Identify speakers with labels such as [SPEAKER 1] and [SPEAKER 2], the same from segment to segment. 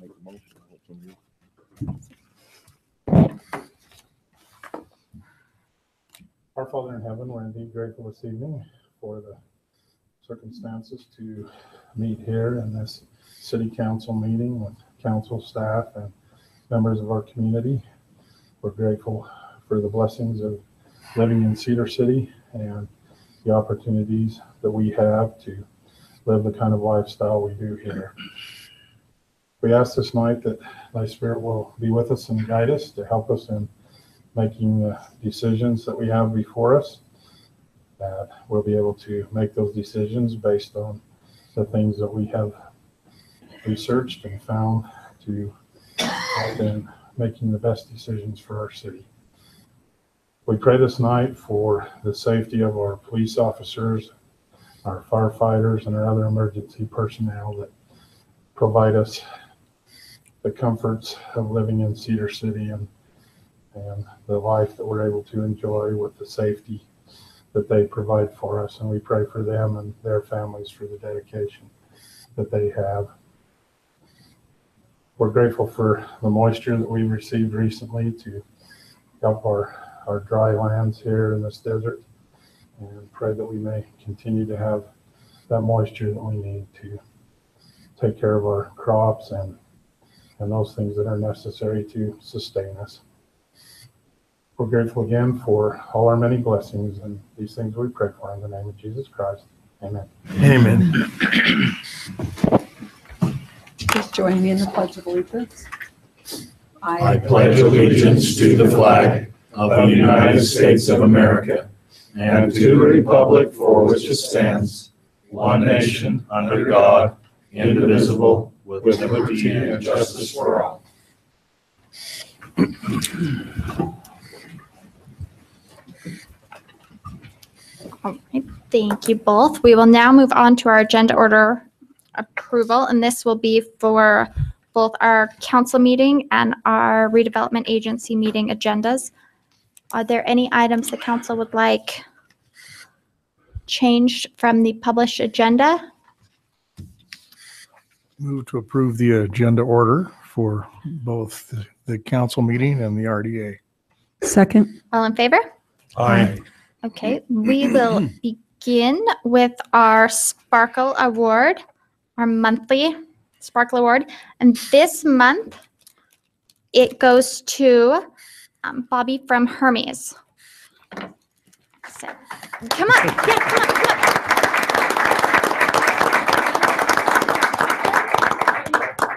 [SPEAKER 1] make a motion.
[SPEAKER 2] Our Father in heaven, we're indeed grateful this evening for the circumstances to meet here in this city council meeting with council staff and members of our community. We're grateful for the blessings of living in Cedar City and the opportunities that we have to live the kind of lifestyle we do here. We ask this night that Thy Spirit will be with us and guide us to help us in making the decisions that we have before us, that we'll be able to make those decisions based on the things that we have researched and found to help in making the best decisions for our city. We pray this night for the safety of our police officers, our firefighters, and our other emergency personnel that provide us the comforts of living in Cedar City and the life that we're able to enjoy with the safety that they provide for us. And we pray for them and their families for the dedication that they have. We're grateful for the moisture that we received recently to help our dry lands here in this desert, and pray that we may continue to have that moisture that we need to take care of our crops and those things that are necessary to sustain us. We're grateful again for all our many blessings, and these things we pray for in the name of Jesus Christ. Amen.
[SPEAKER 3] Amen.
[SPEAKER 4] Please join me in the Pledge of Allegiance.
[SPEAKER 3] I pledge allegiance to the flag of the United States of America and to the republic for which it stands, one nation, under God, indivisible, with liberty and justice for all.
[SPEAKER 5] All right, thank you both. We will now move on to our agenda order approval, and this will be for both our council meeting and our redevelopment agency meeting agendas. Are there any items the council would like changed from the published agenda?
[SPEAKER 6] Move to approve the agenda order for both the council meeting and the RDA.
[SPEAKER 4] Second.
[SPEAKER 5] All in favor?
[SPEAKER 6] Aye.
[SPEAKER 5] Okay, we will begin with our Sparkle Award, our monthly Sparkle Award. And this month, it goes to Bobby from Hermes. So, come on, yeah, come on, come on.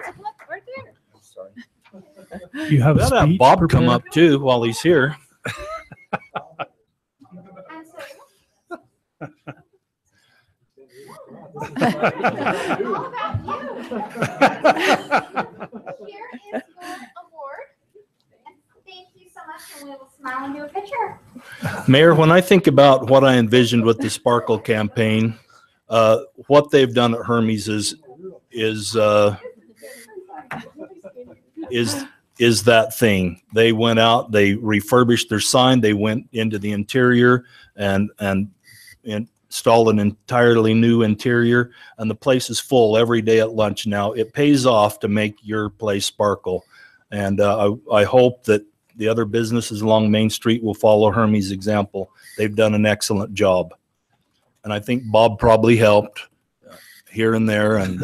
[SPEAKER 5] Come up, right there.
[SPEAKER 1] Sorry.
[SPEAKER 6] You have a
[SPEAKER 7] Let
[SPEAKER 6] speech
[SPEAKER 7] Bob
[SPEAKER 6] prepared?
[SPEAKER 7] come up too while he's here.
[SPEAKER 5] All about you. Here is your award. And thank you so much, and we will smile and do a picture.
[SPEAKER 7] Mayor, when I think about what I envisioned with the Sparkle campaign, what they've done at Hermes is that thing. They went out, they refurbished their sign, they went into the interior and installed an entirely new interior, and the place is full every day at lunch now. It pays off to make your place sparkle, and I hope that the other businesses along Main Street will follow Hermes' example. They've done an excellent job, and I think Bob probably helped here and there, and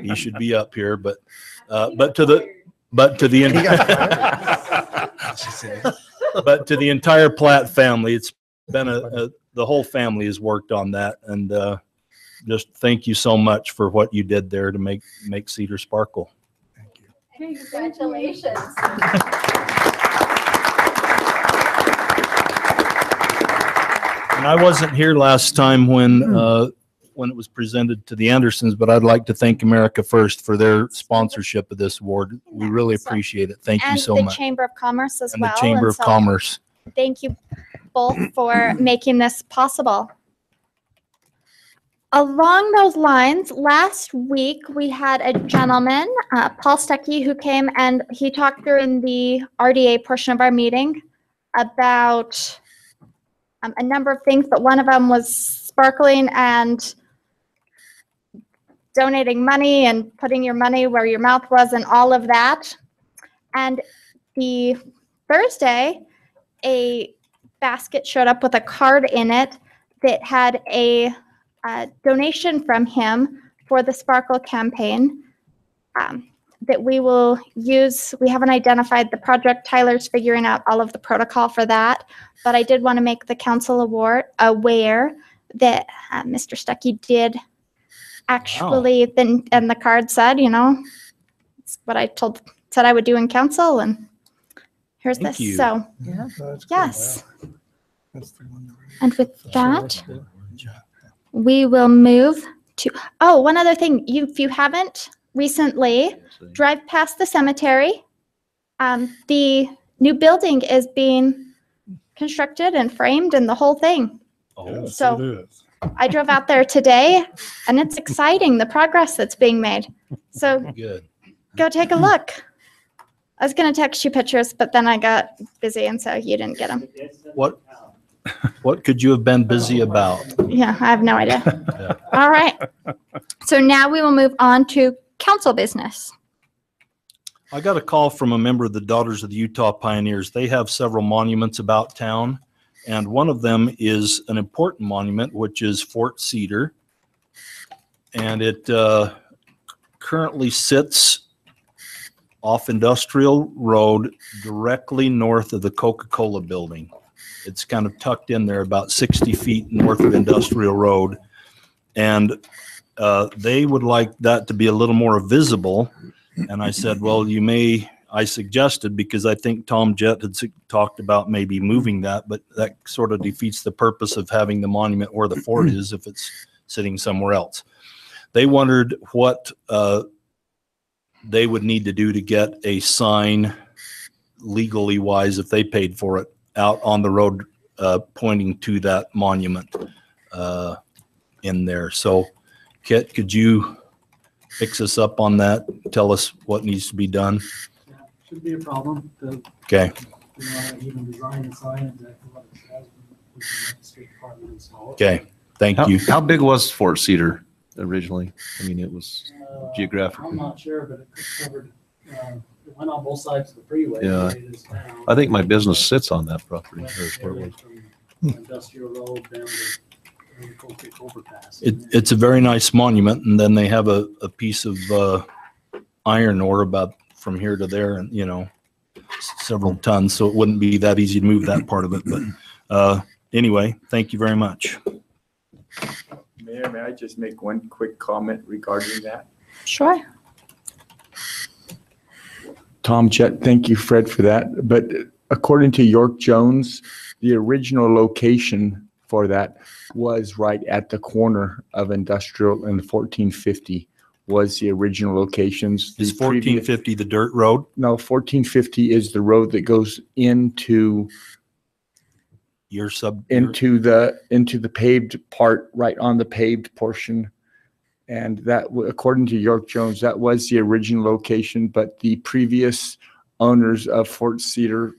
[SPEAKER 7] he should be up here, but to the entire Platt family, it's been the whole family has worked on that, and just thank you so much for what you did there to make Cedar sparkle.
[SPEAKER 6] Thank you.
[SPEAKER 5] Congratulations.
[SPEAKER 7] And I wasn't here last time when it was presented to the Andersons, but I'd like to thank America First for their sponsorship of this award. We really appreciate it. Thank you so
[SPEAKER 5] And the
[SPEAKER 7] much.
[SPEAKER 5] Chamber of Commerce as
[SPEAKER 7] And
[SPEAKER 5] well.
[SPEAKER 7] the Chamber of
[SPEAKER 5] so
[SPEAKER 7] Commerce.
[SPEAKER 5] Thank you both for making this possible. Along those lines, last week we had a gentleman, Paul Stuckey, who came and he talked during the RDA portion of our meeting about a number of things, but one of them was sparkling and donating money and putting your money where your mouth was and all of that. And the Thursday, a basket showed up with a card in it that had a donation from him for the Sparkle campaign that we will use. We haven't identified the project. Tyler's figuring out all of the protocol for that, but I did want to make the council aware that Mr. Stuckey did actually, and the card said, it's what I said I would do in council, and here's
[SPEAKER 7] Thank
[SPEAKER 5] this.
[SPEAKER 7] you.
[SPEAKER 5] So,
[SPEAKER 6] That's good.
[SPEAKER 5] yes.
[SPEAKER 6] That's the one that we-
[SPEAKER 5] And with that, we will move to, one other thing. If you haven't recently, drive past the cemetery. The new building is being constructed and framed and the whole thing.
[SPEAKER 7] Oh,
[SPEAKER 6] Yes,
[SPEAKER 5] So-
[SPEAKER 6] it is.
[SPEAKER 5] I drove out there today and it's exciting, the progress that's being made. So
[SPEAKER 7] good.
[SPEAKER 5] go take a look. I was going to text you pictures, but then I got busy and so you didn't get them.
[SPEAKER 7] What could you have been busy about?
[SPEAKER 5] Yeah, I have no idea. All right. So now we will move on to council business.
[SPEAKER 7] I got a call from a member of the Daughters of the Utah Pioneers. They have several monuments about town, and one of them is an important monument, which is Fort Cedar. And it currently sits off Industrial Road directly north of the Coca-Cola building. It's kind of tucked in there about 60 feet north of Industrial Road. And they would like that to be a little more visible. And I said, well, I suggested, because I think Tom Jett had talked about maybe moving that, but that sort of defeats the purpose of having the monument where the fort is if it's sitting somewhere else. They wondered what they would need to do to get a sign legally wise, if they paid for it, out on the road pointing to that monument in there. So Kit, could you fix us up on that? Tell us what needs to be done.
[SPEAKER 1] Shouldn't be a problem.
[SPEAKER 7] Okay.
[SPEAKER 1] Even design the sign exactly what it says. We can let the street department install it.
[SPEAKER 7] Okay. Thank you.
[SPEAKER 8] How big was Fort Cedar originally? I mean, it was geographically.
[SPEAKER 1] I'm not sure, but it covered, it went on both sides of the freeway.
[SPEAKER 8] Yeah.
[SPEAKER 1] the way it is now.
[SPEAKER 8] I think my business sits on that property.
[SPEAKER 1] Went
[SPEAKER 8] There's where it was.
[SPEAKER 1] from Industrial Road down to the Coke overpass.
[SPEAKER 7] It's a very nice monument, and then they have a piece of iron ore about from here to there, and several tons, so it wouldn't be that easy to move that part of it. But anyway, thank you very much.
[SPEAKER 9] Mayor, may I just make one quick comment regarding that?
[SPEAKER 5] Sure.
[SPEAKER 9] Tom Jett, thank you, Fred, for that. But according to York Jones, the original location for that was right at the corner of Industrial and 1450 was the original locations.
[SPEAKER 7] Is 1450 the dirt road?
[SPEAKER 9] No, 1450 is the road that goes into the paved part, right on the paved portion. And that, according to York Jones, that was the original location, but the previous owners of Fort Cedar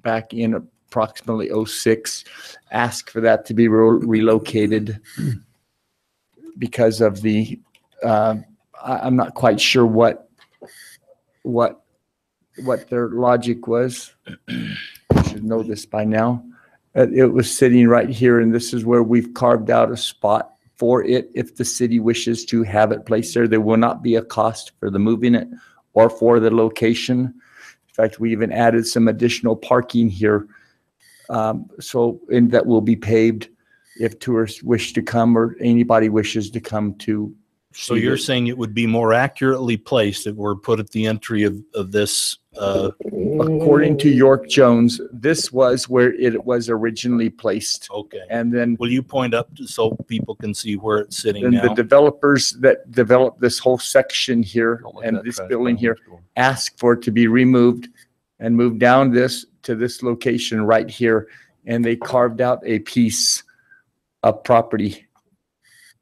[SPEAKER 9] back in approximately 06 asked for that to be relocated because of the, I'm not quite sure what their logic was. I should know this by now. It was sitting right here, and this is where we've carved out a spot for it. If the city wishes to have it placed there, there will not be a cost for the moving it or for the location. In fact, we even added some additional parking here. And that will be paved if tourists wish to come or anybody wishes to come to.
[SPEAKER 7] So you're saying it would be more accurately placed if we're put at the entry of this?
[SPEAKER 9] According to York Jones, this was where it was originally placed.
[SPEAKER 7] Okay.
[SPEAKER 9] And then
[SPEAKER 7] Will you point up so people can see where it's sitting
[SPEAKER 9] the
[SPEAKER 7] now?
[SPEAKER 9] developers that developed this whole section here
[SPEAKER 8] Don't look at
[SPEAKER 9] and
[SPEAKER 8] that
[SPEAKER 9] this
[SPEAKER 8] trash
[SPEAKER 9] building
[SPEAKER 8] pile
[SPEAKER 9] here
[SPEAKER 8] next door.
[SPEAKER 9] asked for it to be removed and moved down to this location right here. And they carved out a piece of property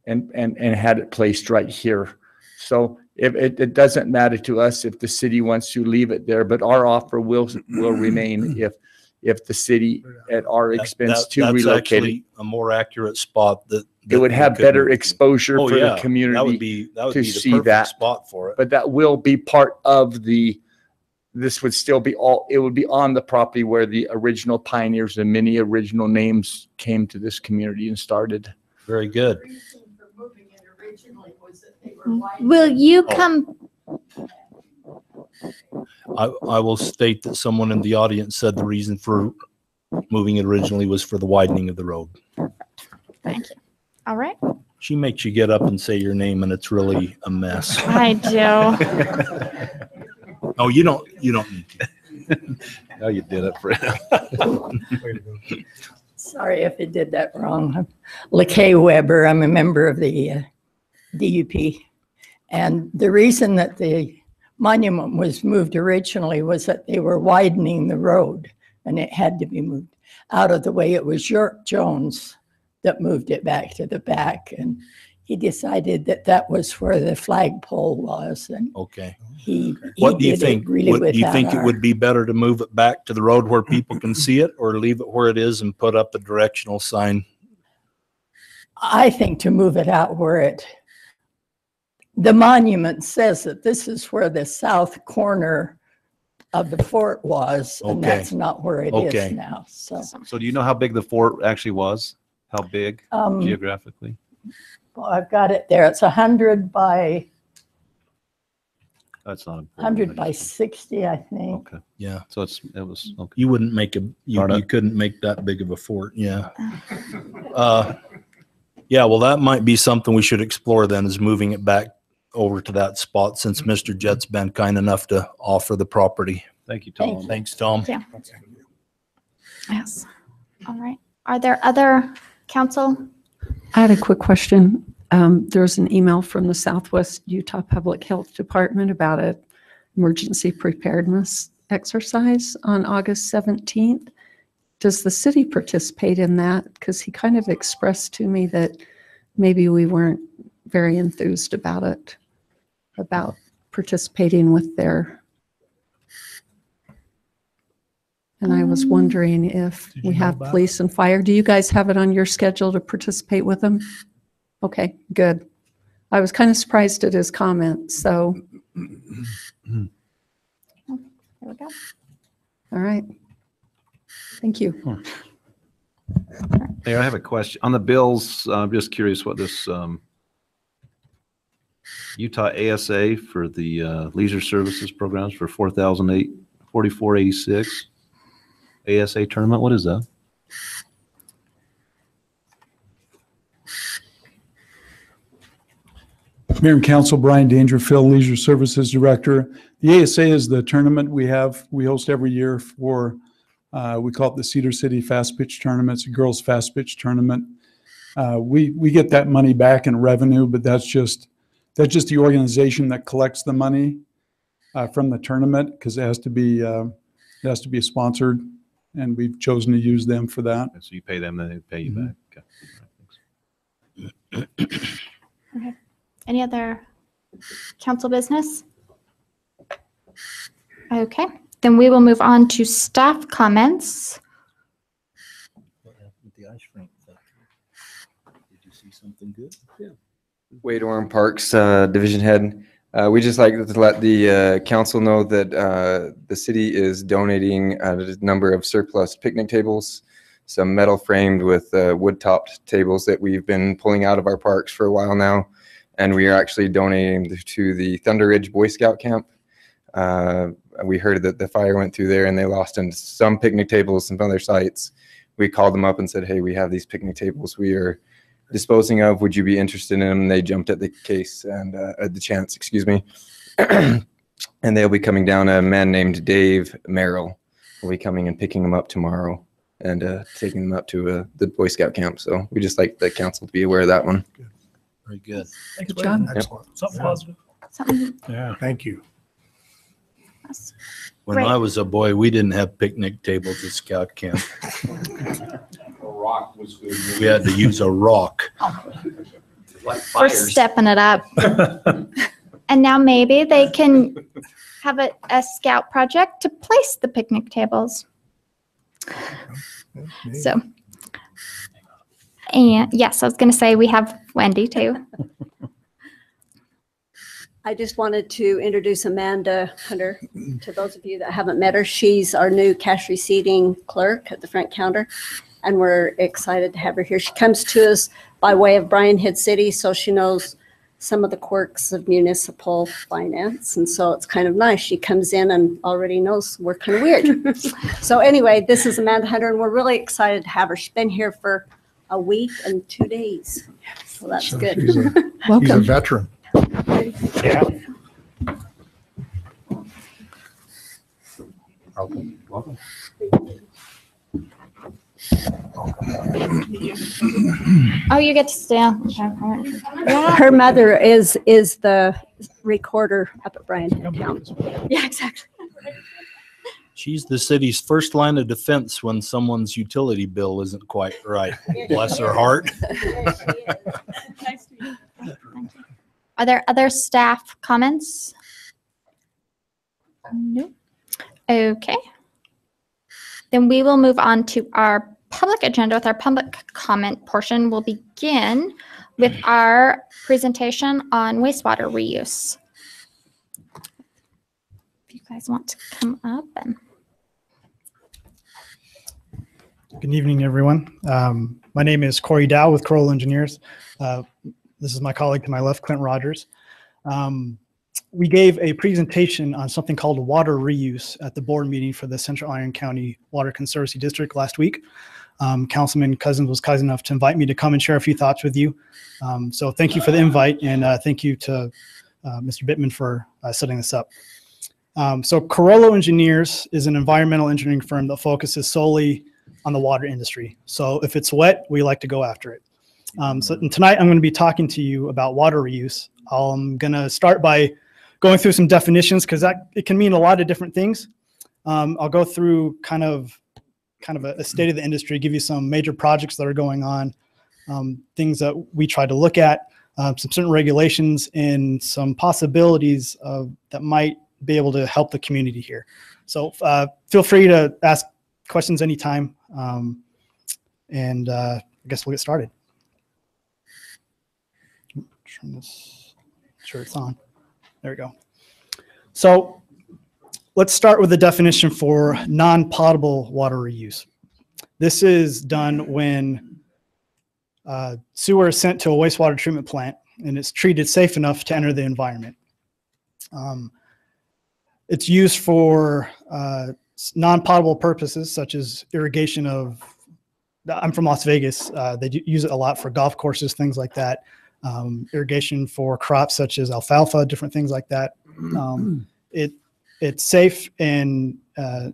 [SPEAKER 9] and had it placed right here. So if it doesn't matter to us if the city wants to leave it there, but our offer will remain if the city at our expense to
[SPEAKER 7] That's
[SPEAKER 9] relocate it.
[SPEAKER 7] actually a more accurate spot that
[SPEAKER 9] it would have better exposure
[SPEAKER 7] Oh,
[SPEAKER 9] for
[SPEAKER 7] yeah.
[SPEAKER 9] the community.
[SPEAKER 7] That would be
[SPEAKER 9] to
[SPEAKER 7] the
[SPEAKER 9] see
[SPEAKER 7] perfect
[SPEAKER 9] that.
[SPEAKER 7] spot for it.
[SPEAKER 9] But that will be part of this would still be it would be on the property where the original pioneers and many original names came to this community and started.
[SPEAKER 7] Very good.
[SPEAKER 5] Will you come?
[SPEAKER 7] I will state that someone in the audience said the reason for moving it originally was for the widening of the road.
[SPEAKER 5] Thank you. All right.
[SPEAKER 7] She makes you get up and say your name, and it's really a mess.
[SPEAKER 5] I do.
[SPEAKER 7] Oh, you don't need to.
[SPEAKER 8] Now you did it, Fred.
[SPEAKER 10] Sorry if I did that wrong. I'm LaKay Weber. I'm a member of the DUP. And the reason that the monument was moved originally was that they were widening the road and it had to be moved out of the way. It was York Jones that moved it back to the back. And he decided that that was where the flagpole was. And
[SPEAKER 7] Okay.
[SPEAKER 10] what do you think?
[SPEAKER 7] Do you think it would be better to move it back to the road where people can see it, or leave it where it is and put up a directional sign?
[SPEAKER 10] I think to move it out where the monument says that this is where the south corner of the fort was, and
[SPEAKER 7] Okay.
[SPEAKER 10] that's not where it
[SPEAKER 7] Okay.
[SPEAKER 10] is now. So
[SPEAKER 8] So do you know how big the fort actually was? How big geographically?
[SPEAKER 10] well, I've got it there. It's 100 by
[SPEAKER 8] That's not important.
[SPEAKER 10] 100 by 60, I think.
[SPEAKER 8] Okay.
[SPEAKER 7] Yeah.
[SPEAKER 8] So it was, okay.
[SPEAKER 7] You wouldn't make you
[SPEAKER 8] Darn it.
[SPEAKER 7] couldn't make that big of a fort. Yeah. Yeah. Well, that might be something we should explore then, is moving it back over to that spot, since Mr. Jett's been kind enough to offer the property.
[SPEAKER 8] Thank you, Tom.
[SPEAKER 10] Thank you.
[SPEAKER 7] Thanks, Tom.
[SPEAKER 5] Yeah. Yes. All right. Are there other council?
[SPEAKER 4] I had a quick question. There's an email from the Southwest Utah Public Health Department about an emergency preparedness exercise on August 17th. Does the city participate in that? Because he kind of expressed to me that maybe we weren't very enthused about it, about participating with their. And I was wondering if
[SPEAKER 6] Did you
[SPEAKER 4] we
[SPEAKER 6] know
[SPEAKER 4] have
[SPEAKER 6] about
[SPEAKER 4] police and fire. Do you guys have it on your schedule to participate with them? Okay, good. I was kind of surprised at his comment, so,
[SPEAKER 5] There we go.
[SPEAKER 4] all right. Thank you.
[SPEAKER 8] Mayor, I have a question. On the bills, I'm just curious what this Utah ASA for the leisure services programs for $4,844.86 ASA tournament. What is that?
[SPEAKER 11] Mayor and Council, Brian Dangerfield, Leisure Services Director. The ASA is the tournament we host every year for, we call it the Cedar City Fast Pitch Tournament. It's a girls' fast pitch tournament. We get that money back in revenue, but that's just the organization that collects the money from the tournament, because it has to be sponsored, and we've chosen to use them for that.
[SPEAKER 8] So you pay them, then they pay you back. Okay.
[SPEAKER 5] Okay. Any other council business? Okay, then we will move on to staff comments.
[SPEAKER 7] What happened with the ice rink? Did you see something good? Yeah.
[SPEAKER 12] Wade Orem Parks, Division Head. We just like to let the council know that the city is donating a number of surplus picnic tables, some metal framed with wood-topped tables that we've been pulling out of our parks for a while now. And we are actually donating to the Thunder Ridge Boy Scout Camp. We heard that the fire went through there and they lost some picnic tables and some other sites. We called them up and said, hey, we have these picnic tables we are disposing of. Would you be interested in them? And they jumped at the case and at the chance, excuse me. And they'll be coming down. A man named Dave Merrill will be coming and picking them up tomorrow and taking them up to the Boy Scout camp. So we just like the council to be aware of that one.
[SPEAKER 7] Good. Very good.
[SPEAKER 6] Thanks,
[SPEAKER 4] Good job.
[SPEAKER 6] Excellent. Something positive.
[SPEAKER 5] Something
[SPEAKER 6] Yeah, thank you.
[SPEAKER 5] else?
[SPEAKER 7] When
[SPEAKER 5] Great.
[SPEAKER 7] I was a boy, we didn't have picnic tables at scout camp.
[SPEAKER 3] A rock was good.
[SPEAKER 7] We had to use a rock.
[SPEAKER 5] We're stepping it up. And now maybe they can have a scout project to place the picnic tables. So And yes, I was going to say we have Wendy too.
[SPEAKER 13] I just wanted to introduce Amanda Hunter to those of you that haven't met her. She's our new cash receiving clerk at the front counter, and we're excited to have her here. She comes to us by way of Bryan Head City, so she knows some of the quirks of municipal finance, and so it's kind of nice. She comes in and already knows we're kind of weird. So anyway, this is Amanda Hunter, and we're really excited to have her. She's been here for a week and 2 days, so that's
[SPEAKER 6] So
[SPEAKER 13] good.
[SPEAKER 6] She's a
[SPEAKER 4] Welcome.
[SPEAKER 6] veteran.
[SPEAKER 2] Yeah. Welcome.
[SPEAKER 5] Oh, you get to stay on. Yeah.
[SPEAKER 13] Her mother is the recorder up at Bryan Head County. Yeah, exactly.
[SPEAKER 7] She's the city's first line of defense when someone's utility bill isn't quite right. Bless her heart.
[SPEAKER 5] Are there other staff comments? No. Okay. Then we will move on to our public agenda with our public comment portion. We'll begin with our presentation on wastewater reuse. If you guys want to come up and.
[SPEAKER 14] Good evening, everyone. My name is Corey Dow with Crowell Engineers. This is my colleague to my left, Clint Rogers. We gave a presentation on something called water reuse at the board meeting for the Central Iron County Water Conservancy District last week. Councilman Cousins was kind enough to invite me to come and share a few thoughts with you. So thank you for the invite, and thank you to Mr. Bittman for setting this up. So Corollo Engineers is an environmental engineering firm that focuses solely on the water industry. So if it's wet, we like to go after it. And tonight I'm going to be talking to you about water reuse. I'm going to start by going through some definitions because it can mean a lot of different things. I'll go through kind of a state of the industry, give you some major projects that are going on, things that we try to look at, some certain regulations and some possibilities that might be able to help the community here. So feel free to ask questions anytime, and I guess we'll get started. Turn this, sure it's on. There we go. So let's start with the definition for non-potable water reuse. This is done when sewer is sent to a wastewater treatment plant and it's treated safe enough to enter the environment. It's used for non-potable purposes such as irrigation of, I'm from Las Vegas, they use it a lot for golf courses, things like that. Irrigation for crops such as alfalfa, different things like that. It's safe and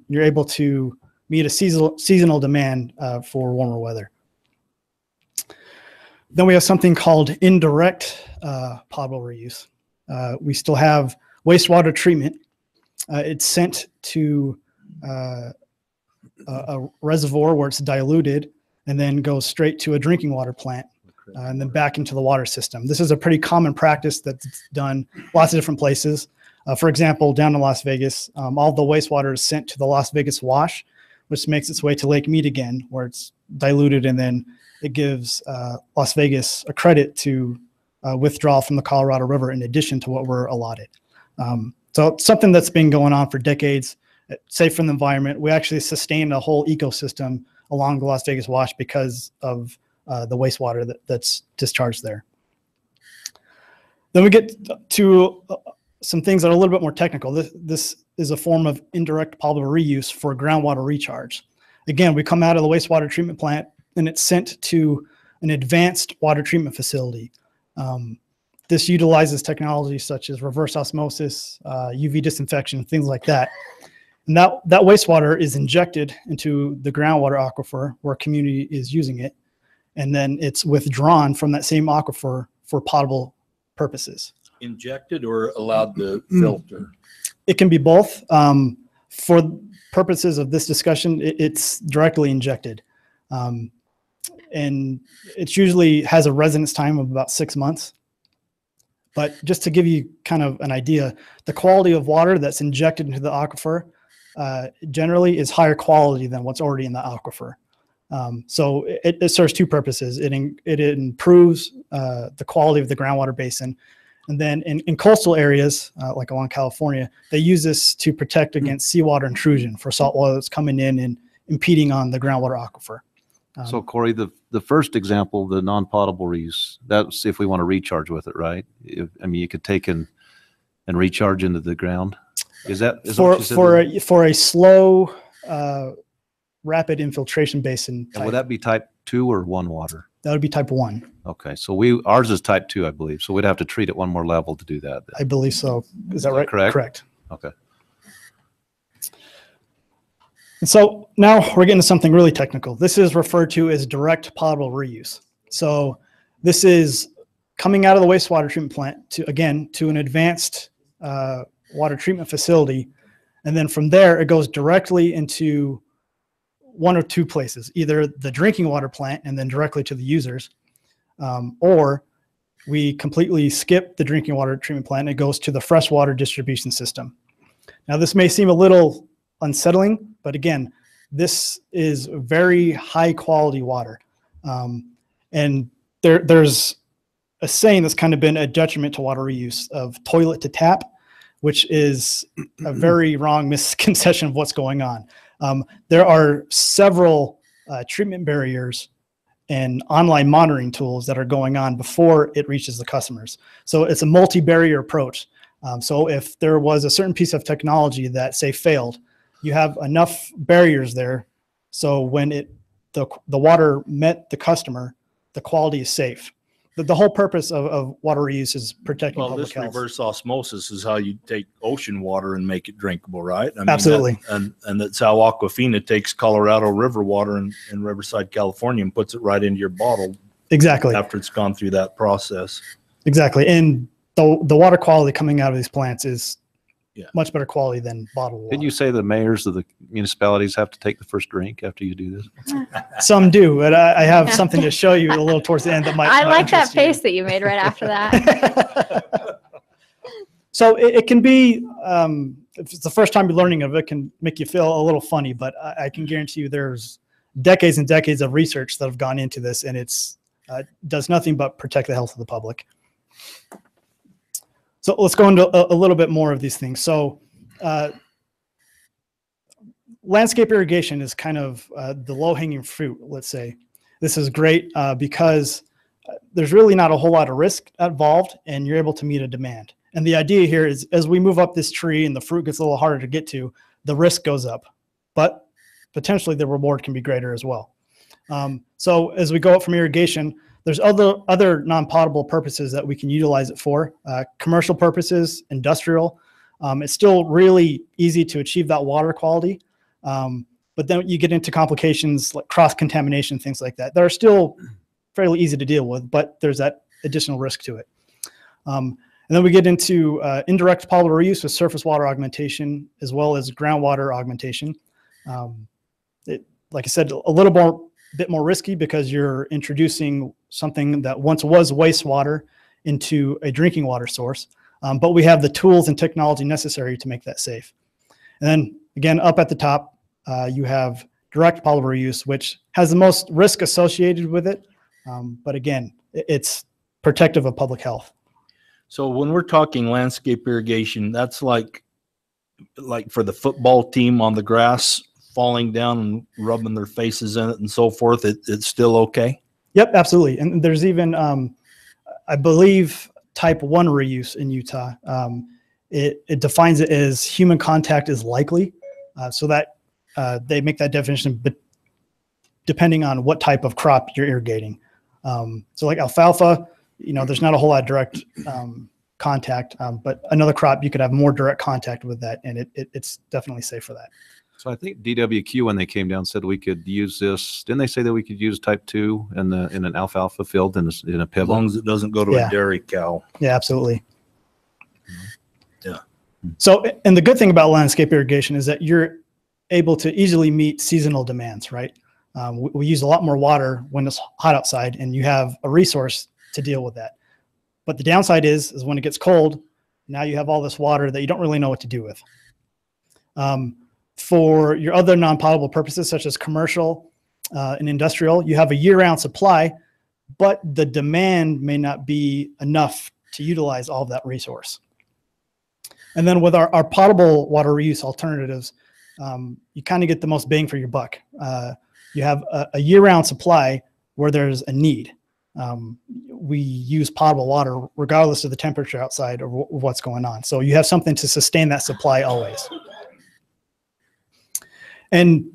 [SPEAKER 14] you're able to meet a seasonal demand for warmer weather. Then we have something called indirect potable reuse. We still have wastewater treatment. It's sent to a reservoir where it's diluted and then goes straight to a drinking water plant and then back into the water system. This is a pretty common practice that's done lots of different places. For example, down in Las Vegas, all the wastewater is sent to the Las Vegas Wash, which makes its way to Lake Mead again, where it's diluted, and then it gives Las Vegas a credit to withdraw from the Colorado River in addition to what we're allotted. So it's something that's been going on for decades, safe for the environment. We actually sustain a whole ecosystem along the Las Vegas Wash because of the wastewater that's discharged there. Then we get to some things that are a little bit more technical. This is a form of indirect potable reuse for groundwater recharge. Again, we come out of the wastewater treatment plant and it's sent to an advanced water treatment facility. This utilizes technology such as reverse osmosis, UV disinfection, things like that. And that wastewater is injected into the groundwater aquifer where a community is using it. And then it's withdrawn from that same aquifer for potable purposes.
[SPEAKER 7] Injected or allowed to filter?
[SPEAKER 14] It can be both. For purposes of this discussion, it's directly injected. And it usually has a residence time of about 6 months. But just to give you kind of an idea, the quality of water that's injected into the aquifer generally is higher quality than what's already in the aquifer. So it serves two purposes. It improves the quality of the groundwater basin. And then in coastal areas, like along California, they use this to protect against seawater intrusion for salt water that's coming in and impeding on the groundwater aquifer.
[SPEAKER 8] So Corey, the first example, the non-potable reuse, that's if we want to recharge with it, right? I mean, you could take and recharge into the ground. Is that
[SPEAKER 14] for a slow, rapid infiltration basin?
[SPEAKER 8] And would that be type 2 or 1 water?
[SPEAKER 14] That would be type 1.
[SPEAKER 8] Okay, so ours is type 2, I believe. So we'd have to treat it one more level to do that.
[SPEAKER 14] I believe so. Is that right?
[SPEAKER 8] Correct.
[SPEAKER 14] Correct.
[SPEAKER 8] Okay.
[SPEAKER 14] And so now we're getting to something really technical. This is referred to as direct potable reuse. So this is coming out of the wastewater treatment plant to an advanced water treatment facility. And then from there, it goes directly into one or two places, either the drinking water plant and then directly to the users, or we completely skip the drinking water treatment plant and it goes to the freshwater distribution system. Now, this may seem a little unsettling, but again, this is very high quality water. And there's a saying that's kind of been a detriment to water reuse of toilet to tap, which is a very wrong misconception of what's going on. There are several treatment barriers and online monitoring tools that are going on before it reaches the customers. So it's a multi-barrier approach. So if there was a certain piece of technology that, say, failed, you have enough barriers there. So when the water met the customer, the quality is safe. The whole purpose of water reuse is protecting public health.
[SPEAKER 7] Reverse osmosis is how you take ocean water and make it drinkable, right? I mean,
[SPEAKER 14] Absolutely.
[SPEAKER 7] And that's how Aquafina takes Colorado River water in Riverside, California, and puts it right into your bottle.
[SPEAKER 14] Exactly.
[SPEAKER 7] After it's gone through that process.
[SPEAKER 14] Exactly. And the water quality coming out of these plants is much better quality than bottled water.
[SPEAKER 8] Didn't you say the mayors of the municipalities have to take the first drink after you do this?
[SPEAKER 14] Some do, but I have something to show you a little towards the end that might.
[SPEAKER 5] I like that face that you made right after that.
[SPEAKER 14] So it can be, if it's the first time you're learning of it, can make you feel a little funny, but I can guarantee you there's decades and decades of research that have gone into this, and it's does nothing but protect the health of the public. So let's go into a little bit more of these things. So landscape irrigation is kind of the low-hanging fruit, let's say. This is great because there's really not a whole lot of risk involved, and you're able to meet a demand. And the idea here is as we move up this tree and the fruit gets a little harder to get to, the risk goes up. But potentially the reward can be greater as well. So as we go up from irrigation, there's other non-potable purposes that we can utilize it for, commercial purposes, industrial. It's still really easy to achieve that water quality, but then you get into complications like cross-contamination, things like that. They're still fairly easy to deal with, but there's that additional risk to it. And then we get into indirect potable reuse with surface water augmentation, as well as groundwater augmentation. Like I said, a little bit more risky because you're introducing something that once was wastewater into a drinking water source. But we have the tools and technology necessary to make that safe. And then again, up at the top, you have direct potable reuse, which has the most risk associated with it. But again, it's protective of public health.
[SPEAKER 7] So when we're talking landscape irrigation, that's like for the football team on the grass falling down and rubbing their faces in it and so forth, it's still okay?
[SPEAKER 14] Yep, absolutely. And there's even, I believe, type 1 reuse in Utah. It defines it as human contact is likely, so that they make that definition but depending on what type of crop you're irrigating. So like alfalfa, there's not a whole lot of direct contact, but another crop, you could have more direct contact with that, and it's definitely safe for that.
[SPEAKER 8] So I think DWQ, when they came down, said we could use this. Didn't they say that we could use type 2 in an alfalfa field in a pivot?
[SPEAKER 7] As long as it doesn't go to a dairy cow.
[SPEAKER 14] Yeah, absolutely.
[SPEAKER 7] Yeah.
[SPEAKER 14] So, and the good thing about landscape irrigation is that you're able to easily meet seasonal demands, right? We use a lot more water when it's hot outside, and you have a resource to deal with that. But the downside is when it gets cold, now you have all this water that you don't really know what to do with. For your other non-potable purposes, such as commercial, an industrial, you have a year-round supply, but the demand may not be enough to utilize all of that resource. And then with our potable water reuse alternatives, you kind of get the most bang for your buck. You have a year-round supply where there's a need. We use potable water regardless of the temperature outside or what's going on. So you have something to sustain that supply always. And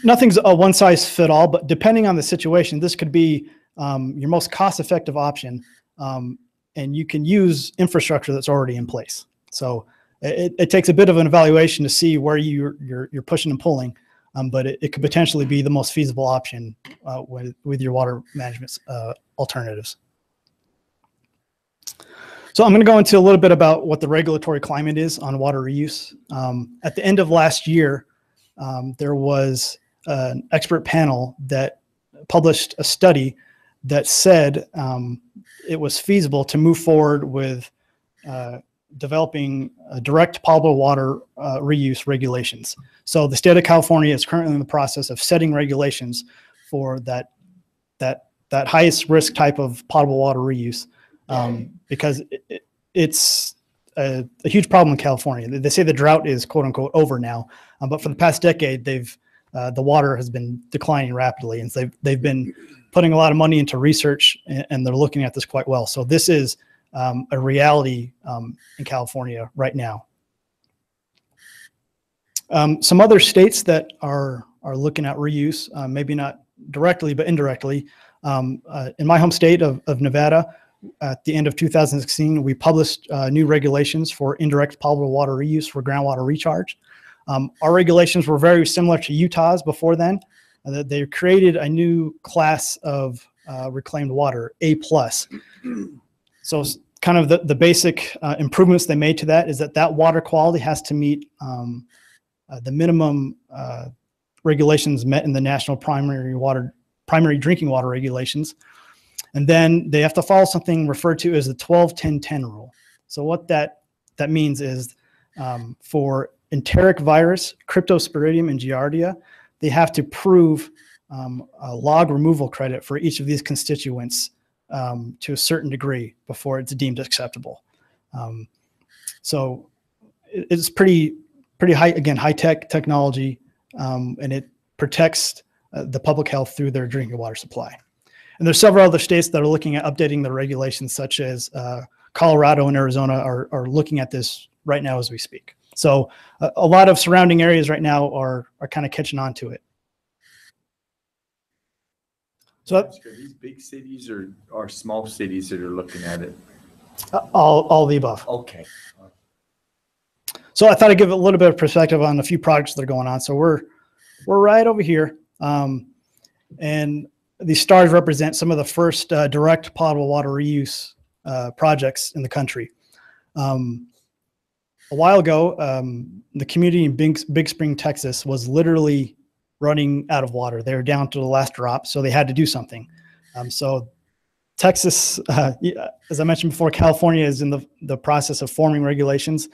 [SPEAKER 14] nothing's a one-size-fit-all, but depending on the situation, this could be your most cost-effective option, and you can use infrastructure that's already in place. So it takes a bit of an evaluation to see where you're pushing and pulling, but it could potentially be the most feasible option with your water management alternatives. So I'm going to go into a little bit about what the regulatory climate is on water reuse. At the end of last year, there was an expert panel that published a study that said it was feasible to move forward with developing direct potable water reuse regulations. So the state of California is currently in the process of setting regulations for that highest risk type of potable water reuse, because it's a huge problem in California. They say the drought is quote unquote over now, but for the past decade, the water has been declining rapidly, and so they've been putting a lot of money into research, and they're looking at this quite well. So this is a reality in California right now. Some other states that are looking at reuse, maybe not directly, but indirectly. In my home state of Nevada, at the end of 2016, we published new regulations for indirect potable water reuse for groundwater recharge. Our regulations were very similar to Utah's before then. They created a new class of reclaimed water, A+. So kind of the basic improvements they made to that is that water quality has to meet the minimum regulations met in the national primary drinking water regulations. And then they have to follow something referred to as the 12-10-10 rule. So what that means is for enteric virus, cryptosporidium, and giardia, they have to prove a log removal credit for each of these constituents to a certain degree before it's deemed acceptable. So it's pretty high, again, high-tech technology, and it protects the public health through their drinking water supply. And there's several other states that are looking at updating the regulations, such as Colorado and Arizona are looking at this right now as we speak. So a lot of surrounding areas right now are kind of catching on to it. So
[SPEAKER 9] Are these big cities or small cities that are looking at it?
[SPEAKER 14] All the above.
[SPEAKER 9] Okay.
[SPEAKER 14] So I thought I'd give a little bit of perspective on a few projects that are going on. So we're right over here, and these stars represent some of the first direct potable water reuse projects in the country. A while ago, the community in Big Spring, Texas was literally running out of water. They were down to the last drop, so they had to do something. So Texas, as I mentioned before, California is in the process of forming regulations.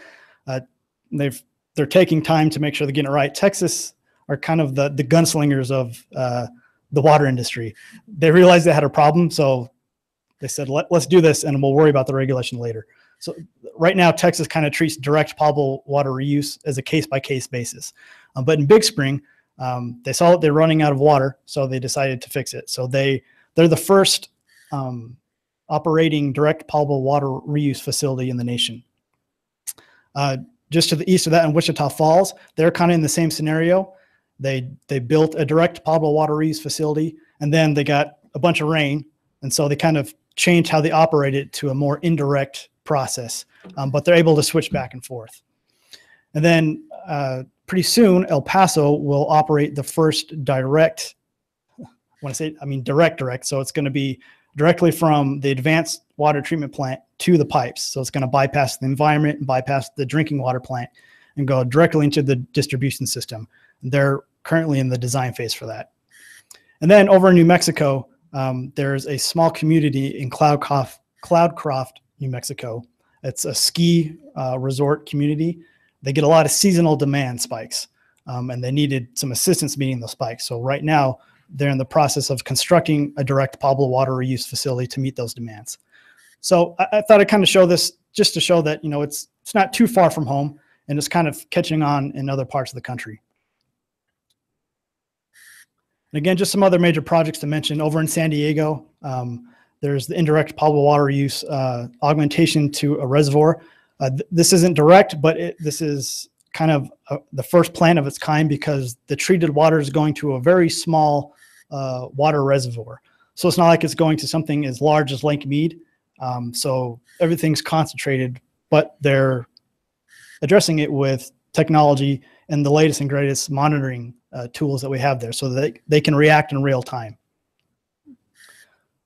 [SPEAKER 14] They're taking time to make sure they're getting it right. Texas are kind of the gunslingers of the water industry. They realized they had a problem, so they said, let's do this and we'll worry about the regulation later. So right now, Texas kind of treats direct potable water reuse as a case-by-case basis. But in Big Spring, they saw that they're running out of water, so they decided to fix it. So they're the first operating direct potable water reuse facility in the nation. Just to the east of that in Wichita Falls, they're kind of in the same scenario. They built a direct potable water reuse facility, and then they got a bunch of rain, and so they kind of changed how they operated to a more indirect process, but they're able to switch back and forth. And then pretty soon, El Paso will operate the first direct, when I say, I mean direct, so it's going to be directly from the advanced water treatment plant to the pipes. So it's going to bypass the environment and bypass the drinking water plant and go directly into the distribution system. They're currently in the design phase for that. And then over in New Mexico, there's a small community in Cloudcroft, New Mexico. It's a ski resort community. They get a lot of seasonal demand spikes, and they needed some assistance meeting those spikes. So right now, they're in the process of constructing a direct potable water reuse facility to meet those demands. So I thought I'd kind of show this just to show that, it's not too far from home and it's kind of catching on in other parts of the country. And again, just some other major projects to mention over in San Diego. There's the indirect potable water use augmentation to a reservoir. This isn't direct, but this is kind of the first plant of its kind because the treated water is going to a very small water reservoir. So it's not like it's going to something as large as Lake Mead. So everything's concentrated, but they're addressing it with technology and the latest and greatest monitoring tools that we have there so that they can react in real time.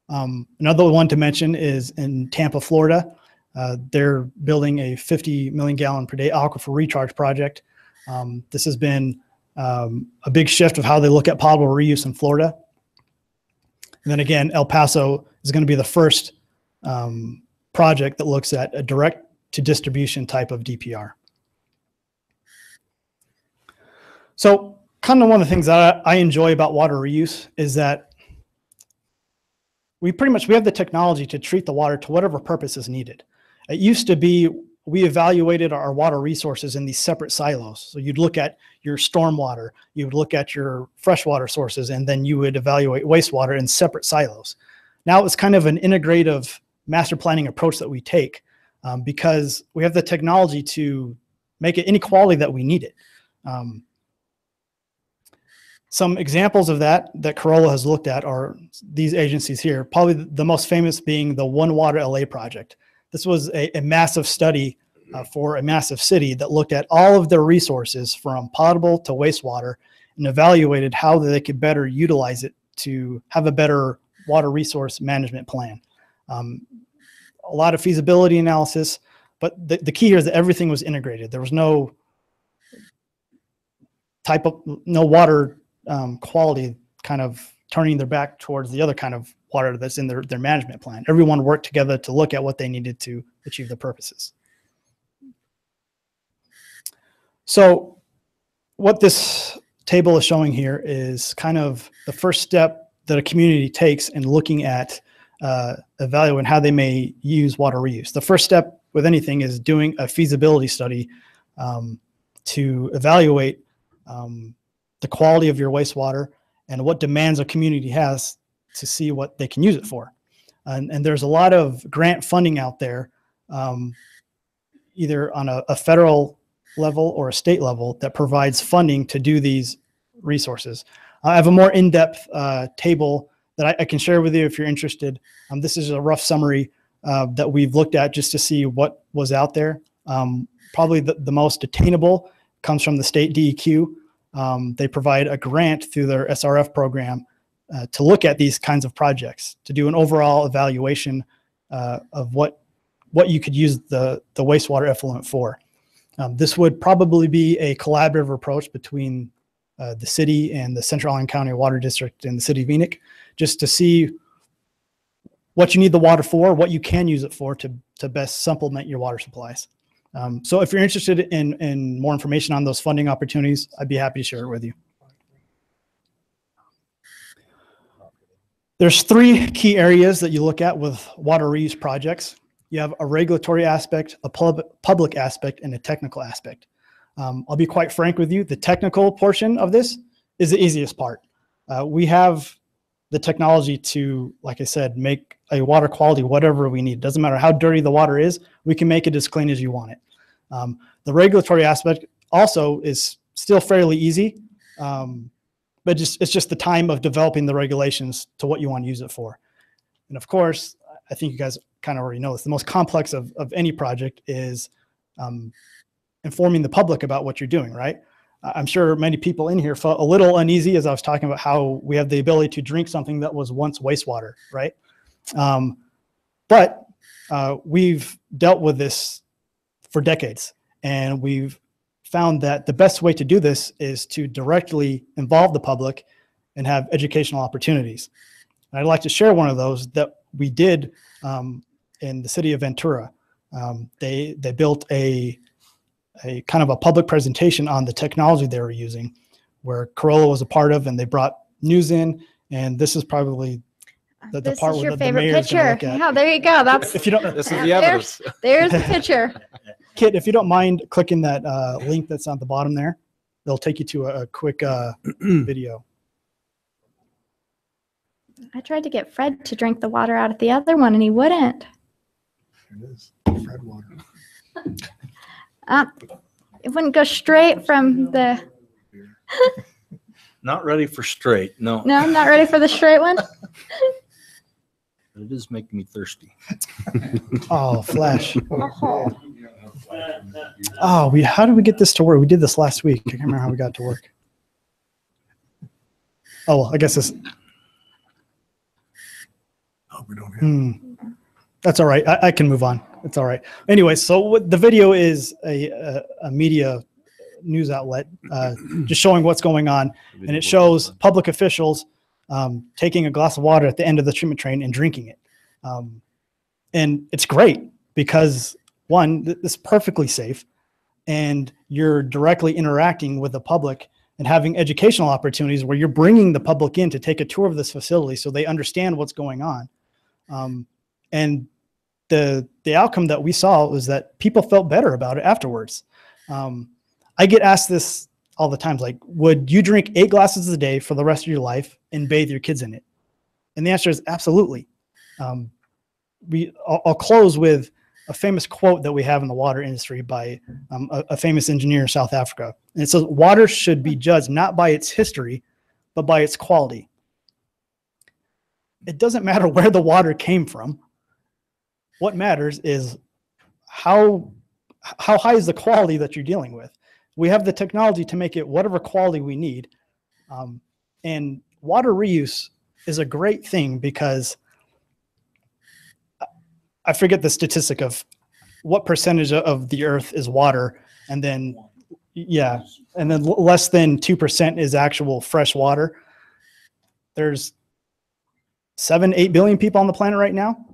[SPEAKER 14] Another one to mention is in Tampa, Florida. They're building a 50 million gallon per day aquifer recharge project. This has been a big shift of how they look at potable reuse in Florida. And then again, El Paso is going to be the first project that looks at a direct to distribution type of DPR. So kind of one of the things that I enjoy about water reuse is that we have the technology to treat the water to whatever purpose is needed. It used to be we evaluated our water resources in these separate silos. So you'd look at your stormwater, you would look at your freshwater sources, and then you would evaluate wastewater in separate silos. Now it's kind of an integrative master planning approach that we take because we have the technology to make it any quality that we need it. Some examples of that Corolla has looked at are these agencies here, probably the most famous being the One Water LA project. This was a massive study for a massive city that looked at all of their resources from potable to wastewater and evaluated how they could better utilize it to have a better water resource management plan. A lot of feasibility analysis, but the key here is that everything was integrated. There was no water quality kind of turning their back towards the other kind of water that's in their management plan. Everyone worked together to look at what they needed to achieve their purposes. So what this table is showing here is kind of the first step that a community takes in looking at evaluating how they may use water reuse. The first step with anything is doing a feasibility study to evaluate the quality of your wastewater and what demands a community has to see what they can use it for. And there's a lot of grant funding out there, either on a federal level or a state level that provides funding to do these resources. I have a more in-depth table that I can share with you if you're interested. This is a rough summary that we've looked at just to see what was out there. Probably the most attainable comes from the state DEQ. They provide a grant through their SRF program to look at these kinds of projects, to do an overall evaluation of what you could use the wastewater effluent for. This would probably be a collaborative approach between the city and the Central Island County Water District and the city of Enoch, just to see what you need the water for, what you can use it for to best supplement your water supplies. So if you're interested in more information on those funding opportunities, I'd be happy to share it with you. There's three key areas that you look at with water reuse projects. You have a regulatory aspect, a public aspect, and a technical aspect. I'll be quite frank with you. The technical portion of this is the easiest part. We have the technology to, like I said, make a water quality whatever we need. Doesn't matter how dirty the water is, we can make it as clean as you want it. The regulatory aspect also is still fairly easy, but it's just the time of developing the regulations to what you want to use it for. And of course, I think you guys kind of already know this, the most complex of any project is informing the public about what you're doing, right? I'm sure many people in here felt a little uneasy as I was talking about how we have the ability to drink something that was once wastewater, right? But we've dealt with this for decades, and we've found that the best way to do this is to directly involve the public and have educational opportunities. And I'd like to share one of those that we did in the city of Ventura. They built a kind of a public presentation on the technology they were using, where Corolla was a part of, and they brought news in And this is probably the
[SPEAKER 5] This
[SPEAKER 14] part
[SPEAKER 5] is
[SPEAKER 14] where
[SPEAKER 5] your
[SPEAKER 14] the
[SPEAKER 5] favorite
[SPEAKER 14] mayor's gonna
[SPEAKER 5] picture.
[SPEAKER 14] look at.
[SPEAKER 5] Yeah, there you go. That's
[SPEAKER 14] If you don't,
[SPEAKER 8] This is the evidence.
[SPEAKER 5] there's the picture.
[SPEAKER 14] Kit, if you don't mind clicking that link that's on the bottom there, they'll take you to a quick video.
[SPEAKER 5] I tried to get Fred to drink the water out of the other one, and he wouldn't.
[SPEAKER 6] It is Fred water.
[SPEAKER 5] It wouldn't go straight from the.
[SPEAKER 7] Not ready for straight, no.
[SPEAKER 5] No, I'm not ready for the straight one.
[SPEAKER 7] But it is making me thirsty.
[SPEAKER 14] Oh, Flash.
[SPEAKER 5] Oh.
[SPEAKER 14] Oh, how did we get this to work? We did this last week. I can't remember how we got to work. Oh, well, I guess this.
[SPEAKER 6] Oh, we don't have.
[SPEAKER 14] That's all right. I can move on. It's all right. Anyway, so the video is a media news outlet just showing what's going on. And it shows public officials taking a glass of water at the end of the treatment train and drinking it. And it's great because, one, this is perfectly safe, and you're directly interacting with the public and having educational opportunities where you're bringing the public in to take a tour of this facility so they understand what's going on. And the outcome that we saw was that people felt better about it afterwards. I get asked this all the time, like, would you drink 8 glasses a day for the rest of your life and bathe your kids in it? And the answer is absolutely. I'll close with a famous quote that we have in the water industry by a famous engineer in South Africa. And it says, water should be judged not by its history, but by its quality. It doesn't matter where the water came from. What matters is how high is the quality that you're dealing with. We have the technology to make it whatever quality we need. And water reuse is a great thing because I forget the statistic of what percentage of the earth is water. And then, yeah, and then less than 2% is actual fresh water. There's 7-8 billion people on the planet right now.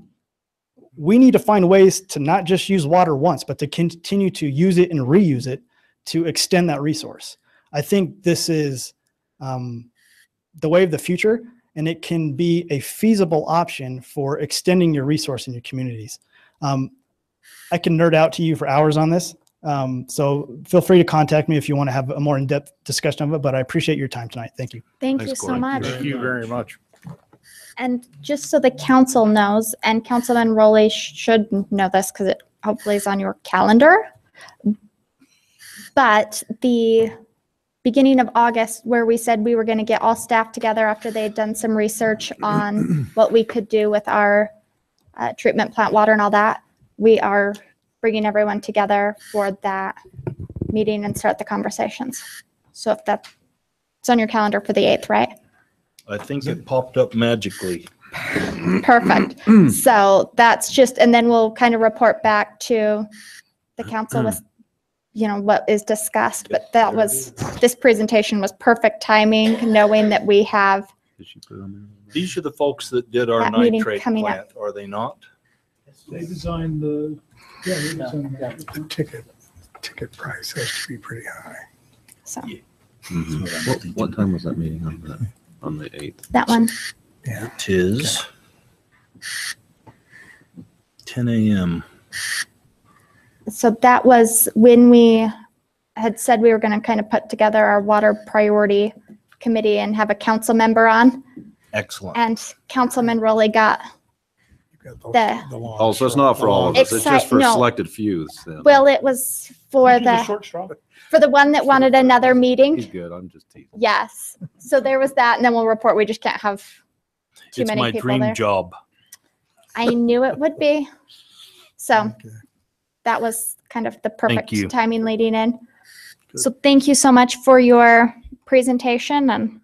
[SPEAKER 14] We need to find ways to not just use water once, but to continue to use it and reuse it to extend that resource. I think this is the way of the future, and it can be a feasible option for extending your resource in your communities. I can nerd out to you for hours on this, so feel free to contact me if you want to have a more in-depth discussion of it, but I appreciate your time tonight. Thank you.
[SPEAKER 5] Thank you so much.
[SPEAKER 6] Thank you very much.
[SPEAKER 5] And just so the council knows, and Councilman Rowley should know this because it hopefully is on your calendar, but the beginning of August, where we said we were going to get all staff together after they had done some research on what we could do with our treatment plant water and all that, we are bringing everyone together for that meeting and start the conversations. So if that's on your calendar for the 8th, right?
[SPEAKER 7] I think it popped up magically.
[SPEAKER 5] Perfect. So that's just, and then we'll kind of report back to the council with, what is discussed. But this presentation was perfect timing, knowing that we have.
[SPEAKER 7] These are the folks that did our
[SPEAKER 5] That meeting
[SPEAKER 7] nitrate
[SPEAKER 5] coming
[SPEAKER 7] plant, are they not?
[SPEAKER 1] They designed the, yeah, they designed that.
[SPEAKER 6] The ticket price has to be pretty high.
[SPEAKER 5] So
[SPEAKER 8] What time was that meeting on the 8th?
[SPEAKER 5] that one.
[SPEAKER 6] Yeah.
[SPEAKER 7] It is 10 a.m.
[SPEAKER 5] So that was when we had said we were going to kind of put together our water priority committee and have a council member on.
[SPEAKER 7] Excellent.
[SPEAKER 5] And Councilman Rowley got the.
[SPEAKER 8] Oh, so it's not for all of us. It's just for
[SPEAKER 5] No.
[SPEAKER 8] selected few. Then.
[SPEAKER 5] Well, it was for the one that wanted another
[SPEAKER 8] He's
[SPEAKER 5] meeting.
[SPEAKER 8] good. I'm just teasing.
[SPEAKER 5] Yes. So there was that, and then we'll report. We just can't have too
[SPEAKER 7] It's
[SPEAKER 5] many
[SPEAKER 7] my
[SPEAKER 5] people
[SPEAKER 7] dream
[SPEAKER 5] there.
[SPEAKER 7] job.
[SPEAKER 5] I knew it would be. So that was kind of the perfect
[SPEAKER 7] you.
[SPEAKER 5] timing leading in. So thank you so much for your presentation. And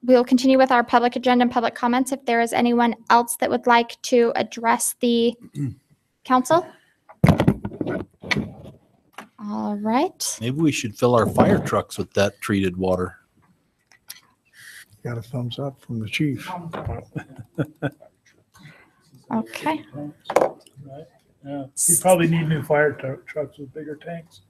[SPEAKER 5] we'll continue with our public agenda and public comments. If there is anyone else that would like to address the council. All right.
[SPEAKER 7] Maybe we should fill our fire trucks with that treated water.
[SPEAKER 6] Got a thumbs up from the chief.
[SPEAKER 5] Okay.
[SPEAKER 1] Yeah, you probably need new fire trucks with bigger tanks.